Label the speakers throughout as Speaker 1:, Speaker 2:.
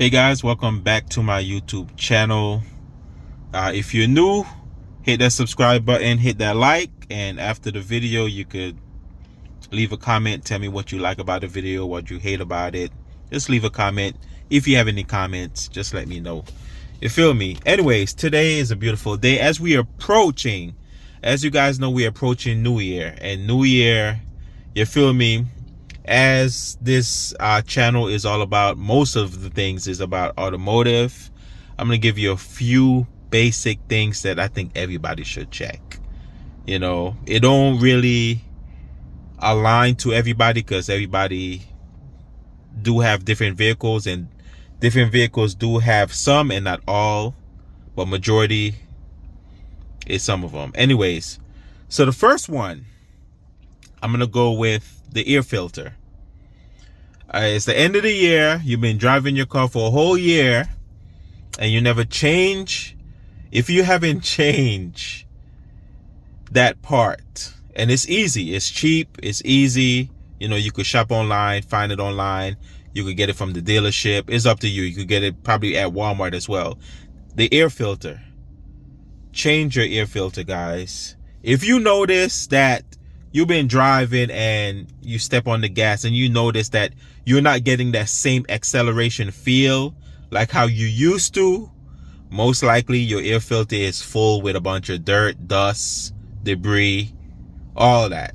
Speaker 1: Hey guys, welcome back to my YouTube channel. If you're new, hit that subscribe button, hit that like, and after the video you could leave a comment. Tell me what you like about the video, what you hate about it. Just leave a comment. If you have any comments, just let me know. You feel me? Anyways, today is a beautiful day as we are approaching, as you guys know, we're approaching New Year. And New Year, you feel me, as this channel is all about, most of the things is about automotive. I'm gonna give you a few basic things that I think everybody should check. You know, it don't really align to everybody because everybody do have different vehicles, and different vehicles do have some and not all, but majority is some of them. Anyways, so the first one, I'm gonna go with the air filter. It's the end of the year. You've been driving your car for a whole year and you never change. If you haven't changed that part, and it's easy, it's cheap, it's easy. You know, you could shop online, find it online. You could get it from the dealership. It's up to you. You could get it probably at Walmart as well. The air filter. Change your air filter, guys. If you notice that you've been driving and you step on the gas and you notice that you're not getting that same acceleration feel like how you used to, most likely your air filter is full with a bunch of dirt, dust, debris, all that.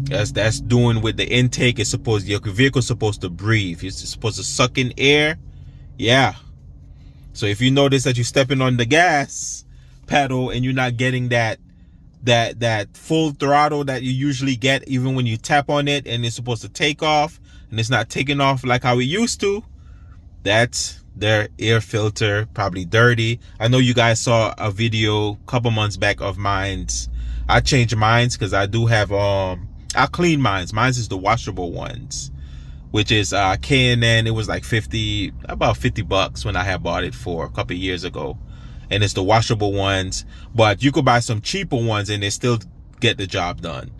Speaker 1: That's doing with the intake. It's supposed, your vehicle's supposed to breathe. It's supposed to suck in air. Yeah. So if you notice that you're stepping on the gas pedal and you're not getting that full throttle that you usually get even when you tap on it and it's supposed to take off and it's not taking off like how it used to, that's their air filter, probably dirty. I know you guys saw a video a couple months back of mine's. I changed mine's because I do have I clean mine's. Mine's is the washable ones, which is K&N. It was like about 50 bucks when I had bought it for a couple years ago. And it's the washable ones, but you could buy some cheaper ones and they still get the job done.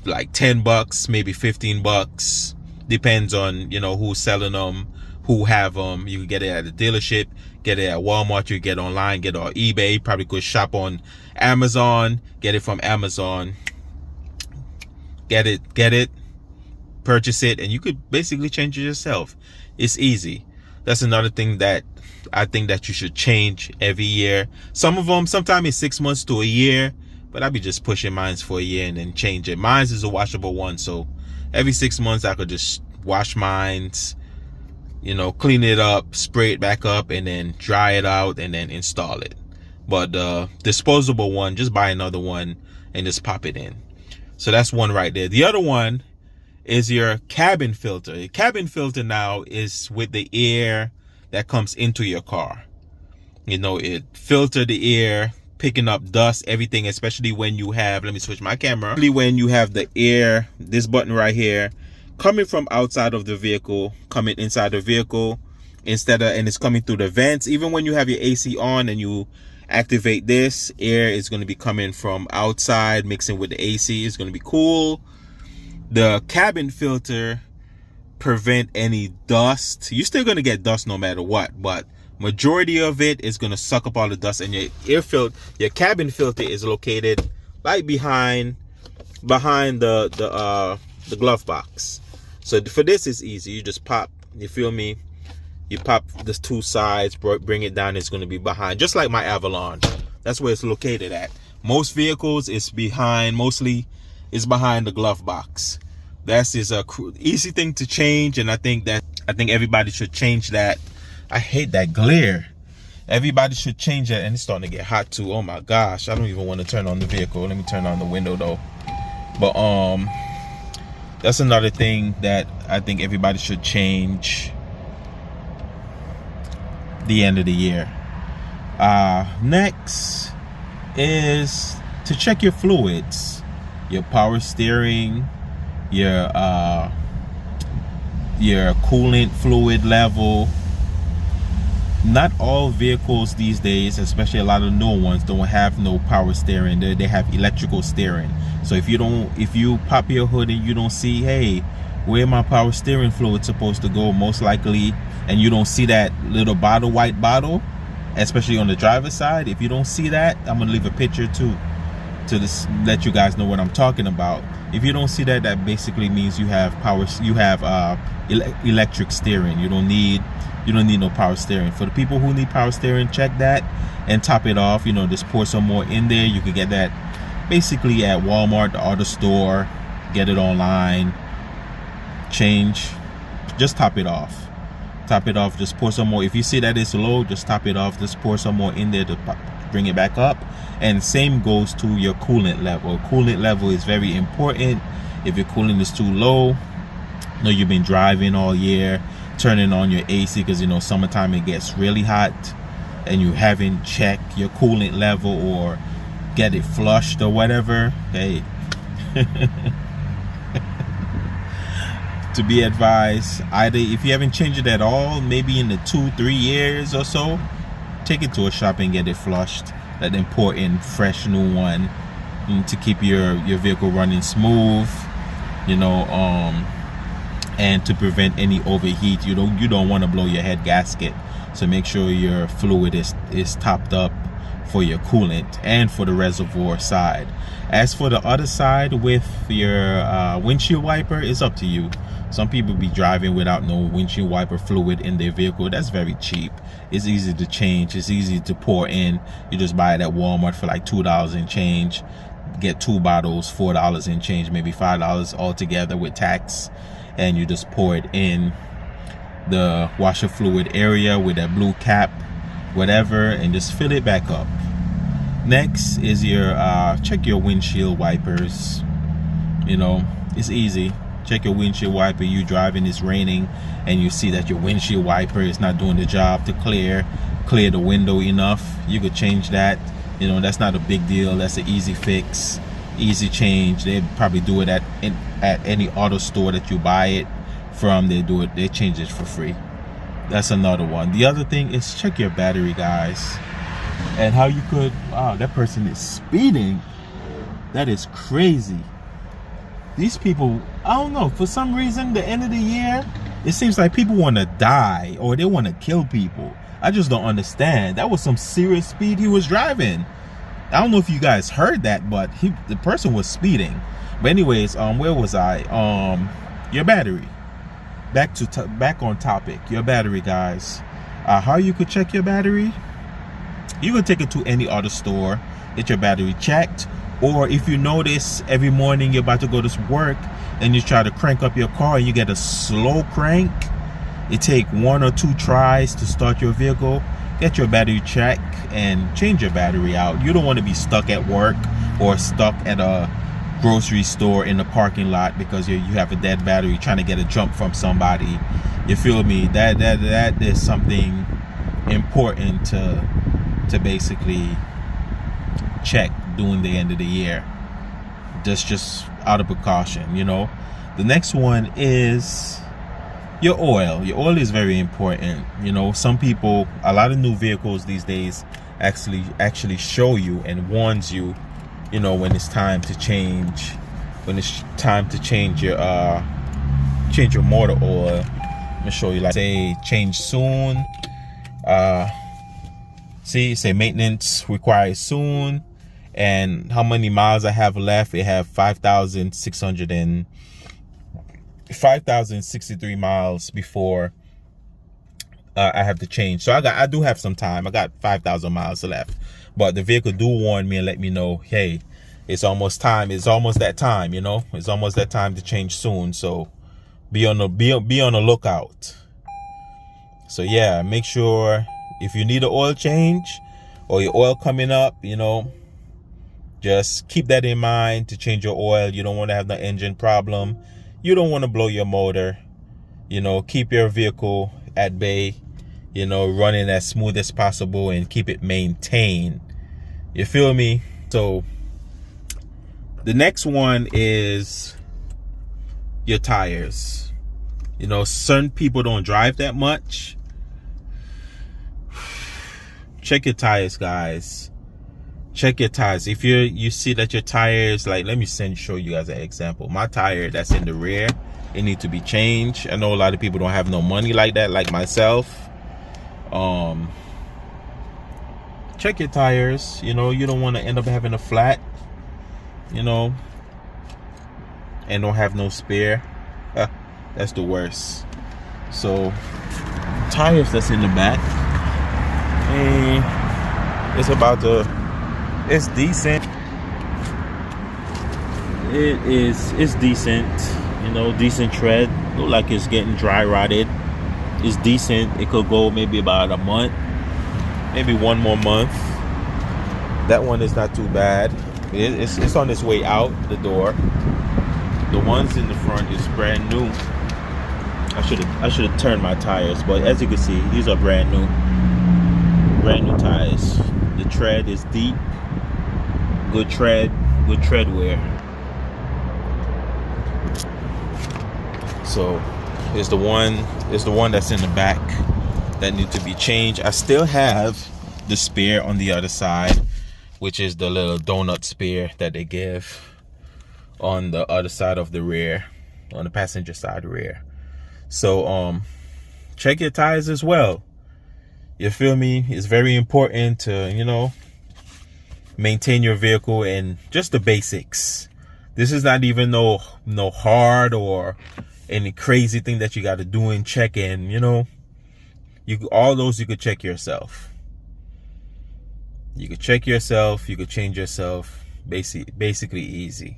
Speaker 1: Like 10 bucks, maybe 15 bucks. Depends on, you know, who's selling them, who have them. You can get it at a dealership, get it at Walmart, you get online, get it on eBay. You probably could shop on Amazon, get it from Amazon. Get it, purchase it, and you could basically change it yourself. It's easy. That's another thing that I think that you should change every year. Some of them, sometimes it's 6 months to a year, but I'd be just pushing mines for a year and then change it. Mines is a washable one, so every 6 months I could just wash mines, you know, clean it up, spray it back up, and then dry it out and then install it. But the disposable one, just buy another one and just pop it in. So that's one right there. The other one is your cabin filter. The cabin filter now is with the air that comes into your car. You know, it filters the air, picking up dust, everything, especially when you have, let me switch my camera, when you have the air, this button right here, coming from outside of the vehicle, coming inside the vehicle, and it's coming through the vents. Even when you have your AC on and you activate this, air is going to be coming from outside, mixing with the AC. It's going to be cool. The cabin filter prevent any dust. You're still going to get dust no matter what, but majority of it is going to suck up all the dust. And your cabin filter is located right behind the glove box. So for this, it's easy. You just pop, you feel me, you pop the two sides, bring it down. It's going to be behind, just like my Avalon. That's where it's located at. Most vehicles it's behind, mostly it's behind the glove box. That's is a easy thing to change, and I think everybody should change that. I hate that glare. Everybody should change that, and it's starting to get hot too. Oh my gosh, I don't even want to turn on the vehicle. Let me turn on the window though. But that's another thing that I think everybody should change the end of the year. Next is to check your fluids, your power steering, your coolant fluid level. Not all vehicles these days, especially a lot of newer ones, don't have no power steering. They have electrical steering. So if you pop your hood and you don't see, hey, where my power steering fluid supposed to go, most likely, and you don't see that little bottle, white bottle, especially on the driver's side, if you don't see that, I'm gonna leave a picture too to this, let you guys know what I'm talking about. If you don't see that, that basically means you have power, you have electric steering. You don't need no power steering. For the people who need power steering, check that and top it off. You know, just pour some more in there. You can get that basically at Walmart, the auto store, get it online, change, just top it off. Top it off, just pour some more. If you see that it's low, just top it off, just pour some more in there to bring it back up. And same goes to your coolant level. Coolant level is very important. If your coolant is too low, you know, you've been driving all year, turning on your AC because, you know, summertime it gets really hot, and you haven't checked your coolant level or get it flushed or whatever, hey, to be advised, either if you haven't changed it at all, maybe in the 2-3 years or so, take it to a shop and get it flushed. Let them pour in fresh new one to keep your vehicle running smooth, you know, and to prevent any overheat. You don't want to blow your head gasket, so make sure your fluid is topped up for your coolant and for the reservoir side. As for the other side with your windshield wiper, it's up to you. Some people be driving without no windshield wiper fluid in their vehicle. That's very cheap. It's easy to change. It's easy to pour in. You just buy it at Walmart for like $2 and change. Get 2 bottles, $4 and change, maybe $5 altogether with tax. And you just pour it in the washer fluid area with that blue cap, whatever, and just fill it back up. Next is your check your windshield wipers. You know, it's easy. Check your windshield wiper. You driving, it's raining, and you see that your windshield wiper is not doing the job to clear the window enough. You could change that. You know, that's not a big deal. That's an easy fix, easy change. They probably do it at any auto store that you buy it from. They change it for free. That's another one. The other thing is check your battery, guys. And how you could, wow, that person is speeding. That is crazy. These people, I don't know, for some reason, the end of the year, it seems like people want to die or they want to kill people. I just don't understand. That was some serious speed he was driving. I don't know if you guys heard that, but the person was speeding. But anyways, where was I? Your battery. Back on topic. Your battery, guys. How you could check your battery? You could take it to any auto store, get your battery checked. Or if you notice every morning you're about to go to work and you try to crank up your car and you get a slow crank, it takes 1 or 2 tries to start your vehicle. Get your battery checked and change your battery out. You don't want to be stuck at work or stuck at a grocery store in the parking lot because you have a dead battery trying to get a jump from somebody. You feel me? That is something important to basically check during the end of the year, just out of precaution, you know. The next one is your oil. Your oil is very important. You know, some people, a lot of new vehicles these days actually show you and warns you, you know, when it's time to change, your motor oil. Let me show you, like, say change soon. Say maintenance required soon, and how many miles I have left. It have 5,063 miles before I have to change. So I do have some time. I got 5,000 miles left, but the vehicle do warn me and let me know, hey, it's almost time. It's almost that time, you know. It's almost that time to change soon. So be on the lookout. So yeah, make sure if you need an oil change or your oil coming up, you know, just keep that in mind to change your oil. You don't want to have the engine problem. You don't want to blow your motor. You know, keep your vehicle at bay, you know, running as smooth as possible and keep it maintained. You feel me? So the next one is your tires. You know, certain people don't drive that much. Check your tires, guys. Check your tires. If you see that your tires, like, let me show you guys an example. My tire that's in the rear, It needs to be changed. I know a lot of people don't have no money like that, like myself. Check your tires. You know, you don't want to end up having a flat, you know, and don't have no spare. That's the worst. So tires that's in the back, and it's decent. It's decent, you know, decent tread. Look like it's getting dry rotted. It's decent. It could go maybe about a month, maybe one more month. That one is not too bad. It's on its way out the door. The ones in the front is brand new. I should have turned my tires, but as you can see, these are brand new tires. The tread is deep, good tread wear. So it's the one that's in the back that needs to be changed. I still have the spare on the other side, which is the little donut spare that they give on the other side of the rear, on the passenger side rear. So check your tires as well. You feel me? It's very important to, you know, maintain your vehicle and just the basics. This is not even no hard or any crazy thing that you got to do and check in, you know. All those you could check yourself. You could check yourself, you could change yourself, basically easy.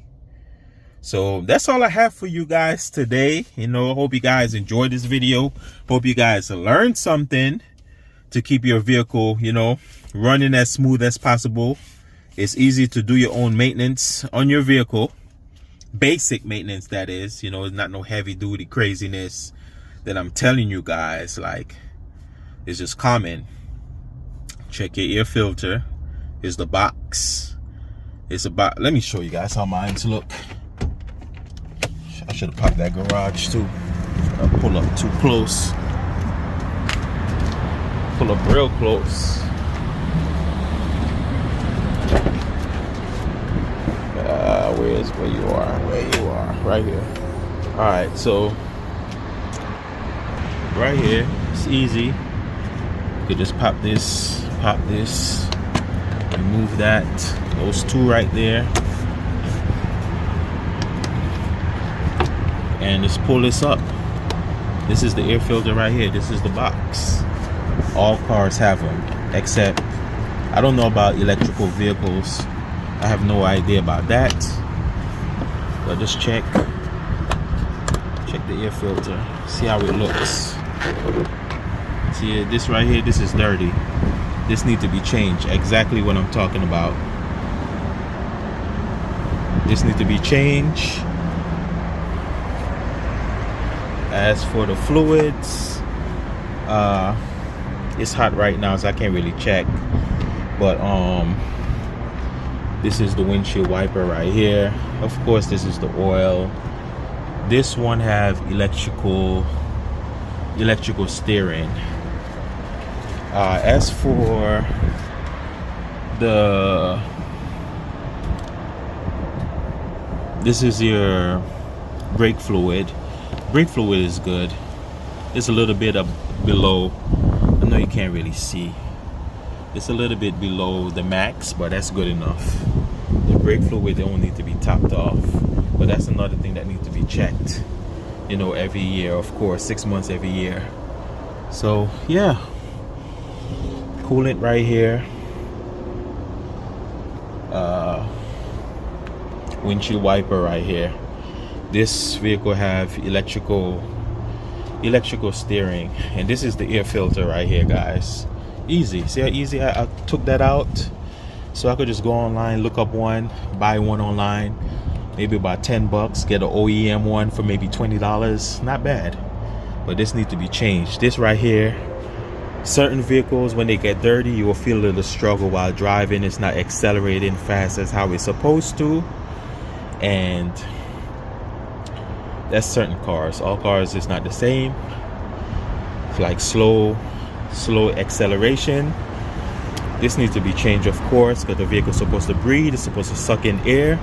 Speaker 1: So that's all I have for you guys today. You know, hope you guys enjoyed this video. Hope you guys learned something to keep your vehicle, you know, running as smooth as possible. It's easy to do your own maintenance on your vehicle. Basic maintenance, that is. You know, it's not no heavy duty craziness that I'm telling you guys. Like, it's just common. Check your air filter. Here's the box. It's about, let me show you guys how mine's look. I should have popped that garage too. I pull up too close. Pull up real close. Where you are, right here. All right, so right here, it's easy. You could just pop this, remove that, those two right there, and just pull this up. This is the air filter right here. This is the box. All cars have them, except I don't know about electrical vehicles. I have no idea about that. But just check the air filter, see how it looks. See this right here, this is dirty. This needs to be changed. Exactly what I'm talking about. This needs to be changed. As for the fluids, it's hot right now, so I can't really check. But this is the windshield wiper right here. Of course, this is the oil. This one have electrical steering. As for this is your brake fluid. Brake fluid is good. It's a little bit below. I know you can't really see. It's a little bit below the max, but that's good enough. The brake fluid don't need to be topped off, but that's another thing that needs to be checked, you know, every year. Of course, 6 months every year. So yeah, coolant right here, windshield wiper right here. This vehicle have electrical steering, and this is the air filter right here, guys. Easy. See how easy I took that out? So I could just go online, look up one, buy one online, maybe about 10 bucks, get an OEM one for maybe $20. Not bad. But this needs to be changed. This right here, certain vehicles, when they get dirty, you will feel a little struggle while driving. It's not accelerating fast as how it's supposed to. And that's certain cars. All cars is not the same. It's like slow acceleration. This needs to be changed, of course, because the vehicle is supposed to breathe. It's supposed to suck in air.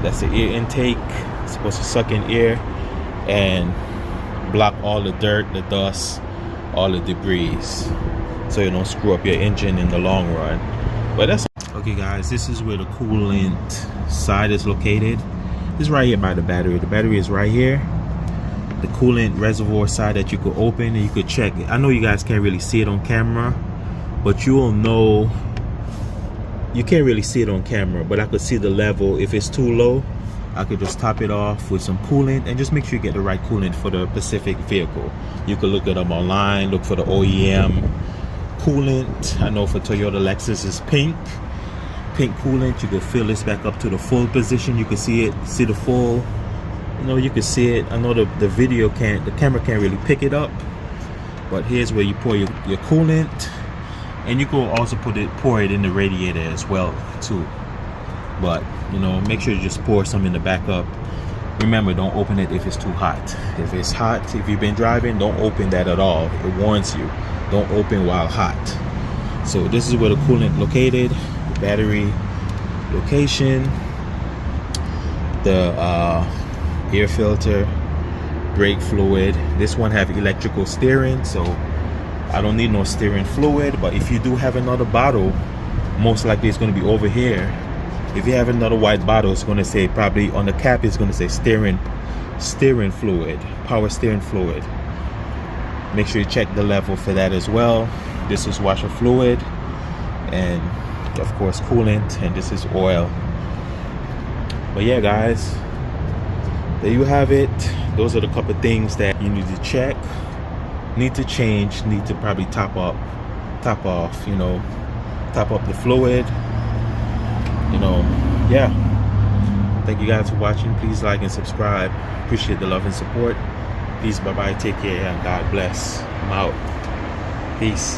Speaker 1: That's the air intake. It's supposed to suck in air. and block all the dirt, the dust, all the debris, so you don't screw up your engine in the long run. But that's okay, guys. This is where the coolant side is located. This is right here by the battery. The battery is right here. The coolant reservoir side that you could open and you could check. I know you guys can't really see it on camera, but you will know. You can't really see it on camera, but I could see the level. If it's too low, I could just top it off with some coolant and just make sure you get the right coolant for the Pacific vehicle. You could look it up online, look for the OEM coolant. I know for Toyota Lexus is pink coolant. You could fill this back up to the full position. You can see it, see the full, you know, you can see it. I know the video can't, the camera can't really pick it up, but here's where you pour your coolant, and you can also pour it in the radiator as well too. But you know, make sure you just pour some in the backup. Remember, don't open it if it's too hot. If it's hot, if you've been driving, don't open that at all. It warns you, don't open while hot. So this is where the coolant located, the battery location, the air filter, brake fluid. This one have electrical steering, so I don't need no steering fluid. But if you do have another bottle, most likely it's going to be over here. If you have another white bottle, it's going to say, probably on the cap, it's going to say steering fluid, power steering fluid. Make sure you check the level for that as well. This is washer fluid, and of course coolant, and this is oil. But yeah, guys, there you have it. Those are the couple things that you need to check, need to change, need to probably top off, you know, top up the fluid. You know, yeah. Thank you guys for watching. Please like and subscribe. Appreciate the love and support. Peace, bye bye, take care, and God bless. I'm out. Peace.